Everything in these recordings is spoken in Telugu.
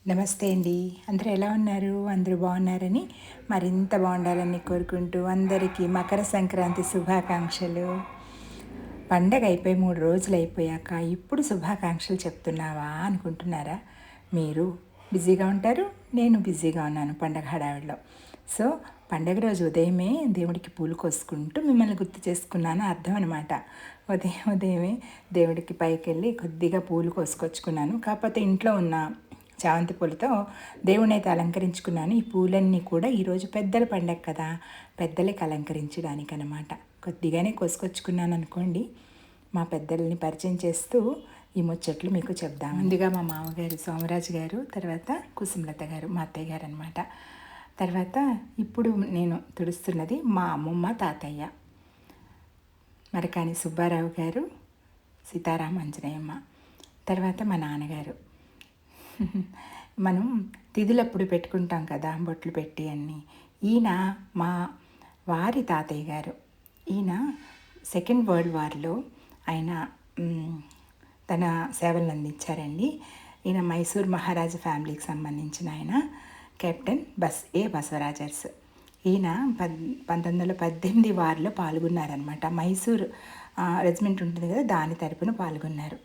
నమస్తే అండి. అందరూ ఎలా ఉన్నారు? అందరూ బాగున్నారని, మరింత బాగుండాలని కోరుకుంటూ అందరికీ మకర సంక్రాంతి శుభాకాంక్షలు. పండగ అయిపోయి 3 రోజులు అయిపోయాక ఇప్పుడు శుభాకాంక్షలు చెప్తున్నావా అనుకుంటున్నారా? మీరు బిజీగా ఉంటారు, నేను బిజీగా ఉన్నాను పండగ హడావిడిలో. సో పండగ రోజు ఉదయమే దేవుడికి పూలు కోసుకుంటూ మిమ్మల్ని గుర్తు చేసుకున్నాను అర్థం అనమాట. ఉదయమే దేవుడికి పైకి వెళ్ళి కొద్దిగా పూలు కోసుకొచ్చుకున్నాను. కాకపోతే ఇంట్లో ఉన్న చామంతి పూలతో దేవుని అయితే అలంకరించుకున్నాను. ఈ పూలన్నీ కూడా ఈరోజు పెద్దల పండగ కదా, పెద్దలకి అలంకరించడానికి అనమాట. కొద్దిగానే కోసుకొచ్చుకున్నాను అనుకోండి. మా పెద్దల్ని పరిచయం చేస్తూ ఈ ముచ్చట్లు మీకు చెప్దాం. ముందుగా మా మామగారు సోమరాజు గారు, తర్వాత కుసుమలత గారు మా అత్తయ్య గారు అనమాట. తర్వాత ఇప్పుడు నేను తుడుస్తున్నది మా అమ్మమ్మ తాతయ్య, మరకాని సుబ్బారావు గారు, సీతారామ అంజనేయమ్మ, తర్వాత మా నాన్నగారు. మనం తిథులప్పుడు పెట్టుకుంటాం కదా బొట్లు పెట్టి అన్నీ. ఈయన మా వారి తాతయ్య గారు. ఈయన సెకండ్ వరల్డ్ వార్లో ఆయన తన సేవలను అందించారండి. ఈయన మైసూర్ మహారాజా ఫ్యామిలీకి సంబంధించిన ఆయన కెప్టెన్ బసవరాజర్స్. ఈయన 1918 వార్లో పాల్గొన్నారనమాట. మైసూర్ రెజిమెంట్ ఉంటుంది కదా, దాని తరపున పాల్గొన్నారు.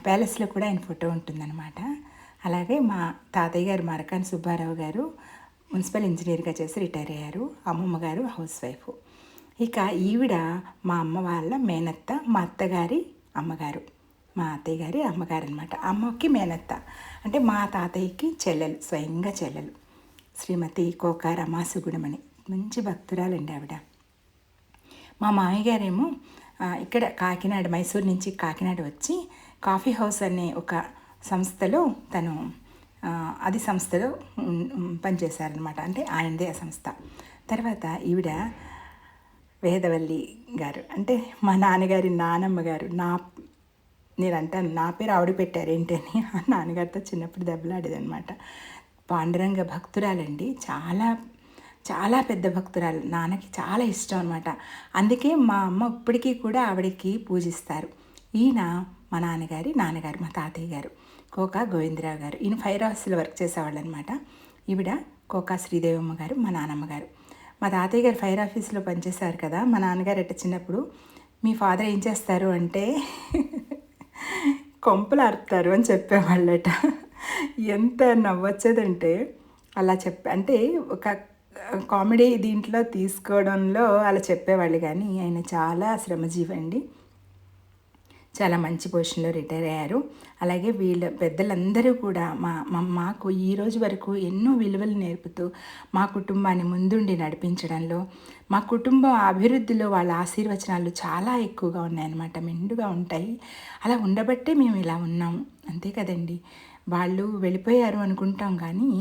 ప్యాలెస్లో కూడా ఆయన ఫోటో ఉంటుందన్నమాట. అలాగే మా తాతయ్య గారు మరకాని సుబ్బారావు గారు మున్సిపల్ ఇంజనీర్గా చేసి రిటైర్ అయ్యారు. అమ్మమ్మ గారు హౌస్ వైఫ్. ఇక ఈవిడ మా అమ్మ వాళ్ళ మేనత్త, మా అత్తగారి అమ్మగారు, మా అత్తయ్య గారి అమ్మగారు అనమాట. అమ్మకి మేనత్త అంటే మా తాతయ్యకి చెల్లెలు, స్వయంగా చెల్లెలు, శ్రీమతి కోక రమాసుగుణమని. మంచి భక్తురాలండి ఆవిడ. మా మామయ్య గారేమో ఇక్కడ కాకినాడ, మైసూరు నుంచి కాకినాడ వచ్చి కాఫీ హౌస్ అనే ఒక సంస్థలో తను అది సంస్థలో పనిచేశారనమాట. అంటే ఆయనదే ఆ సంస్థ. తర్వాత ఈవిడ వేదవల్లి గారు అంటే మా నాన్నగారి నానమ్మ గారు. నేను అంటాను నా పేరు ఆవిడ పెట్టారు ఏంటని. ఆ నాన్నగారితో చిన్నప్పుడు దెబ్బలాడేదనమాట. పాండురంగ భక్తురాలండి, చాలా చాలా పెద్ద భక్తురాలు. నాన్నకి చాలా ఇష్టం అనమాట. అందుకే మా అమ్మ ఇప్పటికీ కూడా ఆవిడకి పూజిస్తారు. ఈయన మా నాన్నగారు, మా తాతయ్య గారు కోకా గోవిందరావు గారు. ఈయన ఫైర్ హౌస్లో వర్క్ చేసేవాళ్ళు అనమాట. ఈవిడ కోకా శ్రీదేవమ్మ గారు, మా నాన్నమ్మ గారు. మా తాతయ్య గారు ఫైర్ ఆఫీస్లో పనిచేశారు కదా. మా నాన్నగారు అట్ట చిన్నప్పుడు మీ ఫాదర్ ఏం చేస్తారు అంటే కొంపలు అరుతారు అని చెప్పేవాళ్ళట. ఎంత నవ్వొచ్చేదంటే అలా అంటే ఒక కామెడీ దీంట్లో తీసుకోవడంలో అలా చెప్పేవాళ్ళు. కానీ ఆయన చాలా శ్రమజీవి అండి. చాలా మంచి పొజిషన్లో రిటైర్ అయ్యారు. అలాగే వీళ్ళ పెద్దలందరూ కూడా మాకు ఈ రోజు వరకు ఎన్నో విలువలు నేర్పుతూ మా కుటుంబాన్ని ముందుండి నడిపించడంలో, మా కుటుంబం అభివృద్ధిలో వాళ్ళ ఆశీర్వచనాలు చాలా ఎక్కువగా ఉన్నాయన్నమాట, మెండుగా ఉంటాయి. అలా ఉండబట్టే మేము ఇలా ఉన్నాము, అంతే కదండి. వాళ్ళు వెళ్ళిపోయారు అనుకుంటాం కానీ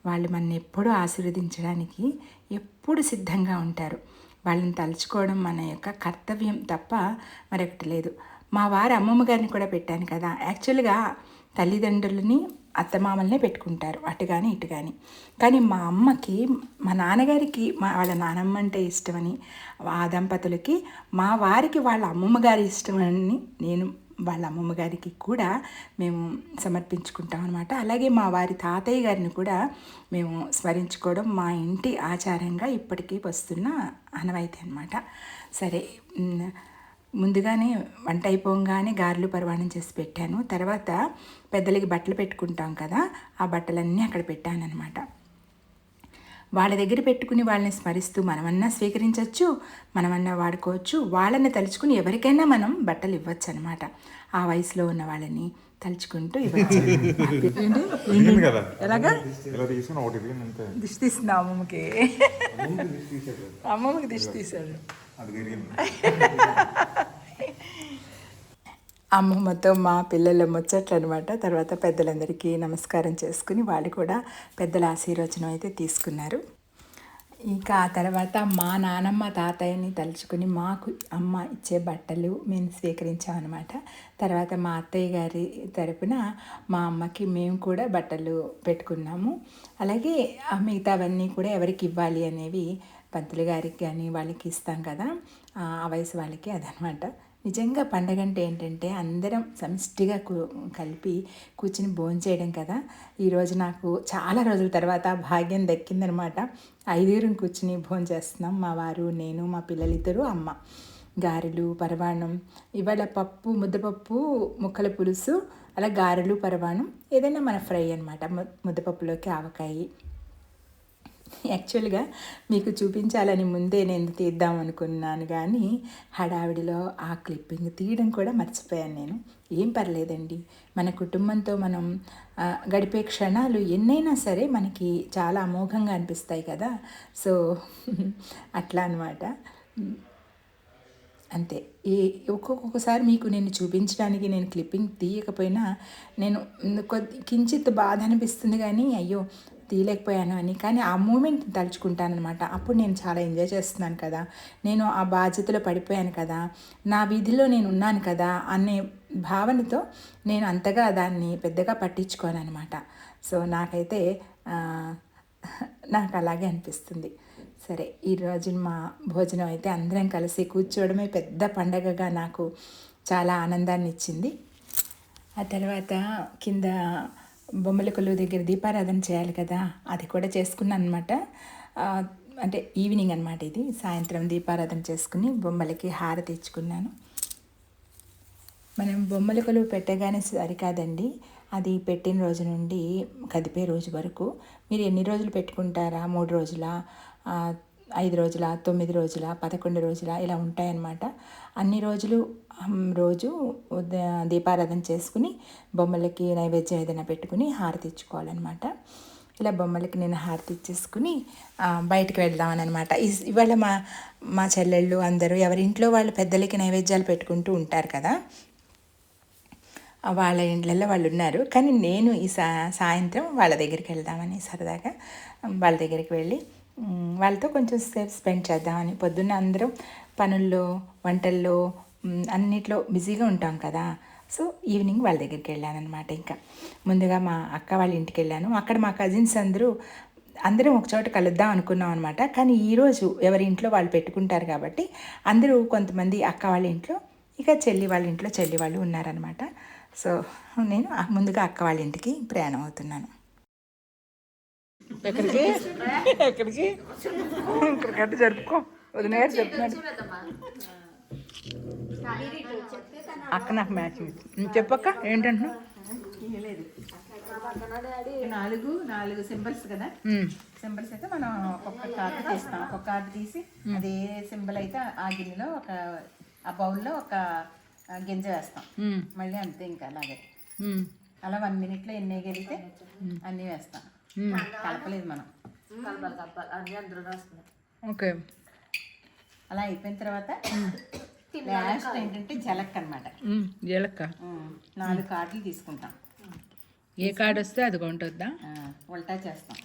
వాళ్ళు మన ఎప్పుడూ ఆశీర్వదించడానికి ఎప్పుడు సిద్ధంగా ఉంటారు. వాళ్ళని తలుచుకోవడం మన యొక్క కర్తవ్యం తప్ప మరొకటి లేదు. మా వారి అమ్మమ్మ గారిని కూడా పెట్టాను కదా. యాక్చువల్గా తల్లిదండ్రులని అత్తమామలనే పెట్టుకుంటారు, అటు కానీ ఇటు కానీ. కానీ మా అమ్మకి మా నాన్నగారికి వాళ్ళ నానమ్మ అంటే ఇష్టమని, ఆ దంపతులకి మా వారికి వాళ్ళ అమ్మమ్మ గారి ఇష్టమని నేను వాళ్ళ అమ్మమ్మ గారికి కూడా మేము సమర్పించుకుంటాం అనమాట. అలాగే మా వారి తాతయ్య గారిని కూడా మేము స్మరించుకోవడం మా ఇంటి ఆచారంగా ఇప్పటికీ వస్తున్న ఆనవాయితీ అనమాట. సరే, ముందుగానే వంట అయిపోగానే గారెలు పరవాణం చేసి పెట్టాను. తర్వాత పెద్దలకి బట్టలు పెట్టుకుంటాం కదా, ఆ బట్టలన్నీ అక్కడ పెట్టానన్నమాట. వాళ్ళ దగ్గర పెట్టుకుని వాళ్ళని స్మరిస్తూ మనమన్నా స్వీకరించవచ్చు, మనమన్నా వాడుకోవచ్చు. వాళ్ళని తలుచుకుని ఎవరికైనా మనం బట్టలు ఇవ్వచ్చు అనమాట. ఆ వయసులో ఉన్న వాళ్ళని తలుచుకుంటూ ఇవ్వచ్చు. ఎలాగా దిష్టి తీస్తున్నా అమ్మమ్మకి. అమ్మమ్మకి దిష్టి తీశాడు. అమ్మమ్మతో మా పిల్లల ముచ్చట్లు అనమాట. తర్వాత పెద్దలందరికీ నమస్కారం చేసుకుని వాళ్ళు కూడా పెద్దల ఆశీర్వచనం అయితే తీసుకున్నారు. ఇంకా ఆ తర్వాత మా నానమ్మ తాతయ్యని తలుచుకుని మాకు అమ్మ ఇచ్చే బట్టలు మేము స్వీకరించామన్నమాట. తర్వాత మా అత్తయ్య గారి తరపున మా అమ్మకి మేము కూడా బట్టలు పెట్టుకున్నాము. అలాగే మిగతావన్నీ కూడా ఎవరికి ఇవ్వాలి అనేవి పంతులు గారికి కానీ వాళ్ళకి ఇస్తాం కదా, ఆ వయసు వాళ్ళకి, అదనమాట. నిజంగా పండగ అంటే ఏంటంటే అందరం సమిష్టిగా కలిపి కూర్చుని భోంచేయడం కదా. ఈరోజు నాకు చాలా రోజుల తర్వాత భాగ్యం దక్కిందనమాట. 5 కూర్చుని భోంచేస్తున్నాం. మా వారు, నేను, మా పిల్లలిద్దరూ, అమ్మ. గారెలు, పరమాన్నం, ఇవాళ పప్పు, ముద్దపప్పు, ముక్కల పులుసు, అలా గారెలు, పరమాన్నం, ఏదైనా మన ఫ్రై అనమాట. ముద్దపప్పులోకి ఆవకాయ. యాక్చువల్గా మీకు చూపించాలని ముందే నేను తీద్దాం అనుకున్నాను, కానీ హడావిడిలో ఆ క్లిప్పింగ్ తీయడం కూడా మర్చిపోయాను నేను. ఏం పర్లేదండి, మన కుటుంబంతో మనం గడిపే క్షణాలు ఎన్నైనా సరే మనకి చాలా అమోఘంగా అనిపిస్తాయి కదా. సో అట్లా అనమాట. అంతే. ఒక్కొక్కసారి మీకు నేను చూపించడానికి నేను క్లిప్పింగ్ తీయకపోయినా నేను కించిత్ బాధ అనిపిస్తుంది, కానీ అయ్యో తీయలేకపోయాను అని. కానీ ఆ మూమెంట్ తలుచుకుంటానమాట. అప్పుడు నేను చాలా ఎంజాయ్ చేస్తున్నాను కదా, నేను ఆ బాధ్యతలో పడిపోయాను కదా, నా వీధిలో నేను ఉన్నాను కదా అనే భావనతో నేను అంతగా దాన్ని పెద్దగా పట్టించుకోను అనమాట. సో నాకైతే నాకు అలాగే అనిపిస్తుంది. సరే, ఈరోజు మా భోజనం అయితే అందరం కలిసి కూర్చోవడమే పెద్ద పండగగా నాకు చాలా ఆనందాన్ని ఇచ్చింది. ఆ తర్వాత కింద బొమ్మల కొలువు దగ్గర దీపారాధన చేయాలి కదా, అది కూడా చేసుకున్నాను అనమాట. అంటే ఈవినింగ్ అనమాట, ఇది సాయంత్రం దీపారాధన చేసుకుని బొమ్మలకి హారతి ఇచ్చుకున్నాను. మనం బొమ్మల కొలువు పెట్టగానే సరికాదండి, అది పెట్టిన రోజు నుండి కదిపే రోజు వరకు మీరు ఎన్ని రోజులు పెట్టుకుంటారా, 3 రోజుల, 5 రోజుల, 9 రోజుల, 11 రోజుల, ఇలా ఉంటాయన్నమాట. అన్ని రోజులు రోజు దీపారాధన చేసుకుని బొమ్మలకి నైవేద్యం ఏదైనా పెట్టుకుని హారతి ఇచ్చుకోవాలన్నమాట. ఇలా బొమ్మలకి నేను హారతి ఇచ్చేసుకుని బయటకు వెళ్దామని అనమాట. ఇవాళ మా చెల్లెళ్ళు అందరూ ఎవరింట్లో వాళ్ళు పెద్దలకి నైవేద్యాలు పెట్టుకుంటూ ఉంటారు కదా, వాళ్ళ ఇండ్లలో వాళ్ళు ఉన్నారు. కానీ నేను ఈ సాయంత్రం వాళ్ళ దగ్గరికి వెళ్దామని సరదాగా వాళ్ళ దగ్గరికి వెళ్ళి వాళ్ళతో కొంచెం సేపు స్పెండ్ చేద్దామని. పొద్దున్న అందరం పనుల్లో, వంటల్లో, అన్నిట్లో బిజీగా ఉంటాం కదా. సో ఈవినింగ్ వాళ్ళ దగ్గరికి వెళ్ళాను అనమాట. ఇంకా ముందుగా మా అక్క వాళ్ళ ఇంటికి వెళ్ళాను. అక్కడ మా కజిన్స్ అందరం ఒక చోట కలుద్దాం అనుకున్నాం అనమాట. కానీ ఈరోజు ఎవరి ఇంట్లో వాళ్ళు పెట్టుకుంటారు కాబట్టి అందరూ కొంతమంది అక్క వాళ్ళ ఇంట్లో, ఇక చెల్లి వాళ్ళ ఇంట్లో చెల్లి వాళ్ళు ఉన్నారనమాట. సో నేను ముందుగా అక్క వాళ్ళ ఇంటికి ప్రయాణం అవుతున్నాను. ఎక్కడికి ఎక్కడికి ఇక్కడికంటే జరుపుకో, వదిన గారు చెప్తున్నాడు. అక్క నాకు మ్యాచింగ్ చెప్పక్క ఏంటంటున్నావు? నాలుగు సింబల్స్ కదా, సింబల్స్ అయితే మనం ఒక్కొక్క కార్డు తీస్తాం. ఒక్కొక్క కార్డు తీసి అదే సింబల్ అయితే ఆ గిన్నెలో ఆ బౌల్లో ఒక గింజ వేస్తాం. మళ్ళీ అంతే, ఇంకా అలాగే అలా 1 minute ఎన్ని వేయగలిగితే అన్నీ వేస్తాం. కలపలేదు మనం, అన్నీ అందరూ వేస్తున్నాం. ఓకే, అలా అయిపోయిన తర్వాత లాస్ట్ ఏంటంటే జలక్ అనమాట. జలక్క 4 కార్డులు తీసుకుంటాం. ఏ కార్డు వస్తే అది కొంటుందా, ఉల్టా చేస్తాం.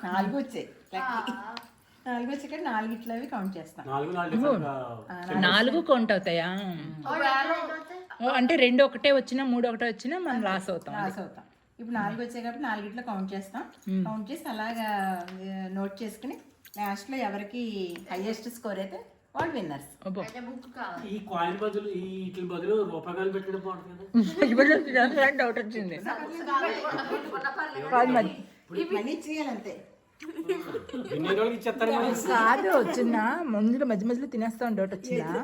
4 వచ్చాయి, 4 వచ్చి ఇక్కడ 4 ఇట్లవి కౌంట్ చేస్తాం. 4 కౌంట్ అవుతాయా? అంటే 2 ఒకటే వచ్చినా 3 ఒకటే వచ్చినా మనం లాస్ అవుతాం. ఇప్పుడు 4 వచ్చాయి కాబట్టి 4 ఇట్లా కౌంట్ చేస్తాం. కౌంట్ చేసి అలాగా నోట్ చేసుకుని లాస్ట్లో ఎవరికి హైయెస్ట్ స్కోర్ అయితే వాళ్ళు విన్నర్స్. ఈ కాయిన్ బదులు వీటి బదులు రూపాయలు పెట్టడం బాగుంటుంది. డౌట్ వచ్చింది, మళ్ళీ చేయాలంతే కాదు. వచ్చిందా ముందులో మధ్య మధ్యలో తినేస్తా డౌట్ వచ్చిందా?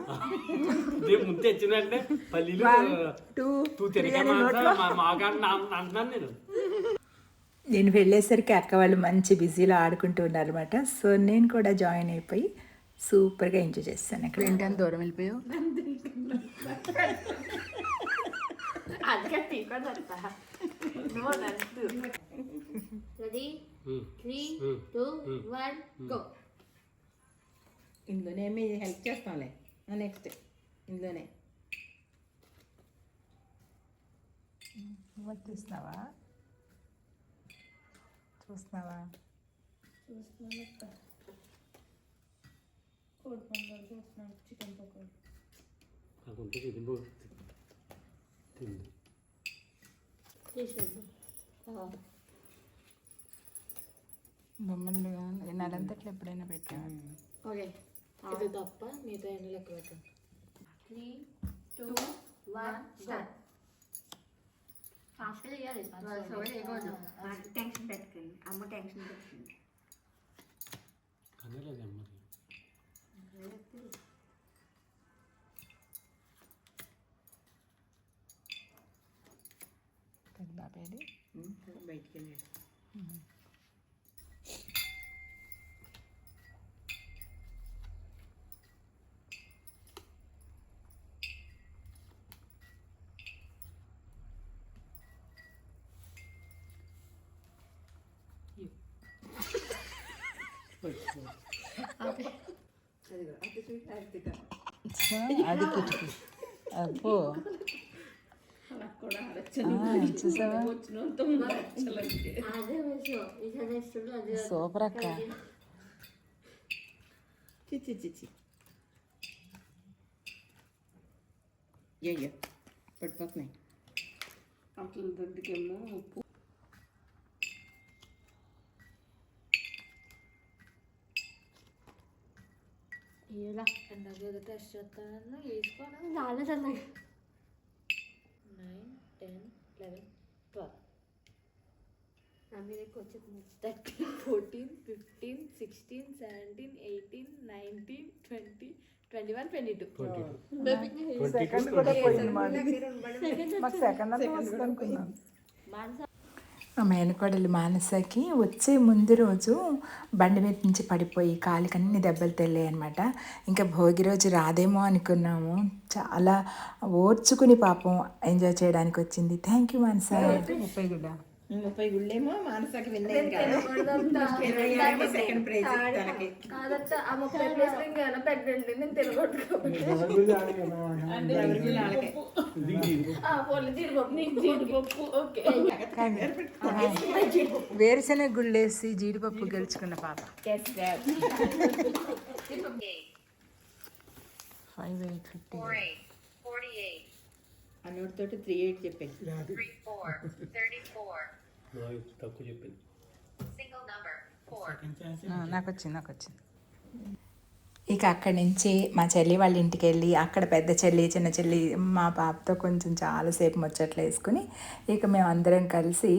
నేను వెళ్ళేసరికి అక్క వాళ్ళు మంచి బిజీలో ఆడుకుంటూ ఉన్నారనమాట. సో నేను కూడా జాయిన్ అయిపోయి సూపర్గా ఎంజాయ్ చేస్తాను. అక్కడ ఏంటంటే దూరం వెళ్ళిపోయావు. ఇందులోనే మీరు హెల్ప్ చేస్తాంలే. నెక్స్ట్ ఇందులోనే చూస్తున్నావా చూస్తున్నావా చికెన్ పకోడీ బొమ్మలు నడంతట్లు ఎప్పుడైనా పెట్టాను. ఓకే, ఇది తప్ప మిగతా ఎన్ని లెక్క పెట్టండి. 3, 2, 1 స్టార్ట్. ఫాస్ట్గా చేయాలి. టెన్షన్ పెట్టుకుంది అమ్మ, టెన్షన్ పెట్టుకుంది. కనలేదు అమ్మది. బాబాయ్ బయటికి వెళ్ళాడు. అది కిటికీ అబ్బో చూసావా సూపర్ అక్క. చిచ్చి చిచ్చి అయ్యో పడిపోతున్నాయి. అట్ల దొడ్డుకేమో ఉప్పు. ఇలా ఎండగా టెస్ట్ చేస్తాను వేసుకోను చాలా చల్లగా. 9, 10, 11, 12. అమీరకు వచ్చేది 13, 14, 15, 16, 17, 18, 19, 20, 21, 22. సెకండ్ కూడా పోయింది మాకు సెకండ్ అంతా వస్తుంది అనుకున్నాను. మా మేనకోడలు మానసకి వచ్చే ముందు రోజు బండి మీద నుంచి పడిపోయి కాలికి అన్ని దెబ్బలు తెల్లాయి అనమాట. ఇంకా భోగి రోజు రాదేమో అనుకున్నాము. చాలా ఓర్చుకుని పాపం ఎంజాయ్ చేయడానికి వచ్చింది. Thank you Manasa. 30 గుళ్ళేమో మానసకి విన్నాయి సెకండ్ ప్రైజ్ తనకి. కాదంతా ఆ 30 ప్లేస్లో ఇంకా పెట్టండి నేను తినగొట్టుకో. జీడిపప్పు ఓకే. వేరుశెనగ గుళ్ళేసి జీడిపప్పు గెలుచుకున్న పాప. 5,850. అన్నోటితోటి 38 చెప్పాను. తక్కువ చెప్పింది. నాకు వచ్చింది. ఇక అక్కడి నుంచి మా చెల్లి వాళ్ళ ఇంటికి వెళ్ళి అక్కడ పెద్ద చెల్లి చిన్న చెల్లి మా పాపతో కొంచెం చాలాసేపు ముచ్చట్లు వేసుకుని ఇక మేము అందరం కలిసి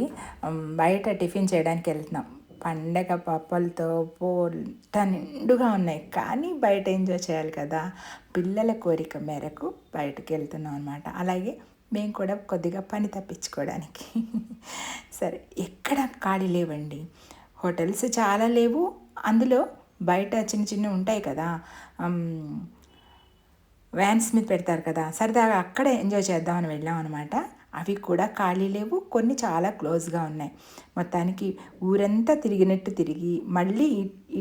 బయట టిఫిన్ చేయడానికి వెళ్తున్నాం. పండగ పప్పలతో పొట్ట నిండుగా ఉన్నాయి, కానీ బయట ఎంజాయ్ చేయాలి కదా, పిల్లల కోరిక మేరకు బయటకు వెళ్తున్నాం అనమాట. అలాగే మేము కూడా కొద్దిగా పని తప్పించుకోవడానికి. సరే, ఎక్కడ ఖాళీ లేవండి, హోటల్స్ చాలా లేవు, అందులో బయట చిన్న చిన్న ఉంటాయి కదా, వ్యాన్స్ మీద పెడతారు కదా, సరదాగా అక్కడే ఎంజాయ్ చేద్దామని వెళ్ళాం అనమాట. అవి కూడా ఖాళీ లేవు, కొన్ని చాలా క్లోజ్గా ఉన్నాయి. మొత్తానికి ఊరంతా తిరిగినట్టు తిరిగి మళ్ళీ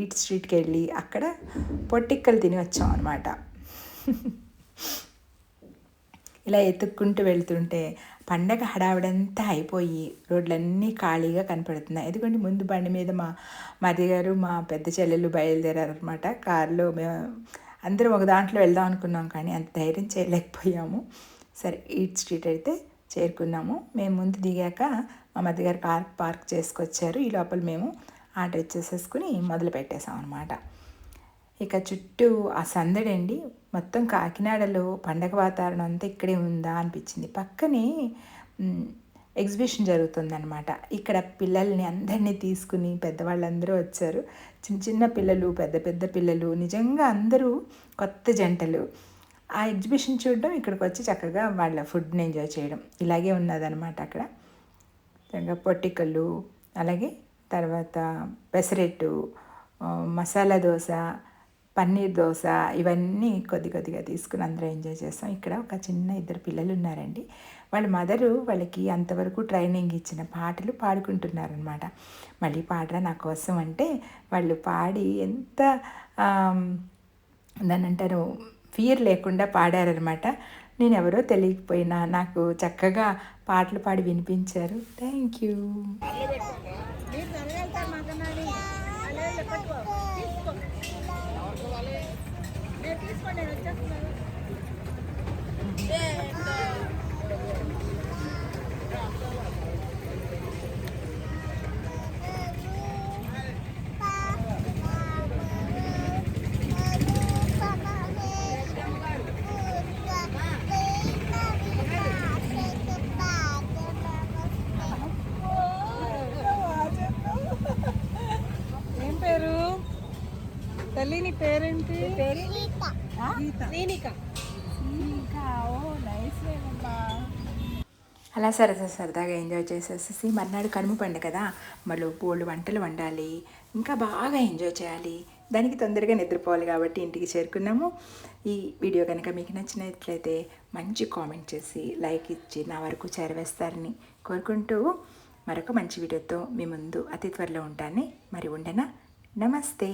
ఈట్ స్ట్రీట్కి వెళ్ళి అక్కడ పొట్టిక్కలు తిని వచ్చాం అనమాట. ఇలా ఎత్తుక్కుంటూ వెళ్తుంటే పండగ హడావిడంతా అయిపోయి రోడ్లన్నీ ఖాళీగా కనపడుతున్నాయి. ఎందుకంటే ముందు బండి మీద మా మరిది గారు మా పెద్ద చెల్లెలు బయలుదేరారనమాట. కారులో మేము అందరం ఒక దాంట్లో వెళ్దాం అనుకున్నాం, కానీ అంత ధైర్యం చేయలేకపోయాము. సరే, ఈట్ స్ట్రీట్ అయితే చేరుకున్నాము. మేము ముందు దిగాక మా మరిది గారు కార్ పార్క్ చేసుకొచ్చారు. ఈ లోపల మేము ఆర్డర్ ఇచ్చేసేసుకుని మొదలు పెట్టేసాం అనమాట. ఇక చుట్టూ ఆ సందడండి, మొత్తం కాకినాడలో పండగ వాతావరణం అంతా ఇక్కడే ఉందా అనిపించింది. పక్కనే ఎగ్జిబిషన్ జరుగుతుందన్నమాట. ఇక్కడ పిల్లల్ని అందరినీ తీసుకుని పెద్దవాళ్ళందరూ వచ్చారు. చిన్న చిన్న పిల్లలు, పెద్ద పెద్ద పిల్లలు, నిజంగా అందరూ కొత్త జంటలు. ఆ ఎగ్జిబిషన్ చూడడం, ఇక్కడికి వచ్చి చక్కగా వాళ్ళ ఫుడ్ని ఎంజాయ్ చేయడం, ఇలాగే ఉన్నదన్నమాట. అక్కడ చక్కగా పొట్టికళ్ళు, అలాగే తర్వాత పెసరెట్టు, మసాలా దోశ, పన్నీర్ దోశ, ఇవన్నీ కొద్దిగా తీసుకుని అందరూ ఎంజాయ్ చేస్తాం. ఇక్కడ ఒక చిన్న 2 పిల్లలు ఉన్నారండి. వాళ్ళ మదరు వాళ్ళకి అంతవరకు ట్రైనింగ్ ఇచ్చిన పాటలు పాడుకుంటున్నారనమాట. మళ్ళీ పాడరా నా కోసం అంటే వాళ్ళు పాడి ఎంత దాన్ని అంటారు, ఫియర్ లేకుండా పాడారనమాట. నేను ఎవరో తెలియకపోయినా నాకు చక్కగా పాటలు పాడి వినిపించారు. Thank you. తల్లి నీ పేరేంటి? పేరు శ్రీనిక. ఓ నైస్ నేమ్ అమ్మా. అలా సరదాగా ఎంజాయ్ చేసేసి మర్నాడు కనుమ పండుగ కదా, మళ్ళీ బోల్డ్ వంటలు వండాలి, ఇంకా బాగా ఎంజాయ్ చేయాలి. దానికి తొందరగా నిద్రపోవాలి కాబట్టి ఇంటికి చేరుకున్నాము. ఈ వీడియో కనుక మీకు నచ్చినట్లయితే మంచి కామెంట్ చేసి లైక్ ఇచ్చి నా వరకు చేరవేస్తారని కోరుకుంటూ మరొక మంచి వీడియోతో మీ ముందు అతి త్వరలో ఉంటాను. మరి ఉండనా? నమస్తే.